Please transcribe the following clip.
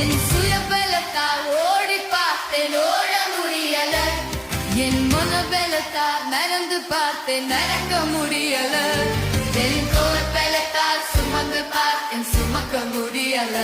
என் சுயபலத்தால் ஓடி பார்த்தேன் ஓட முடியல என் மனபலத்தால் நடந்து பார்த்தேன் நடக்க முடியல என் கோல் பலத்தால் சுமந்து பார்த்தேன் சுமக்க முடியல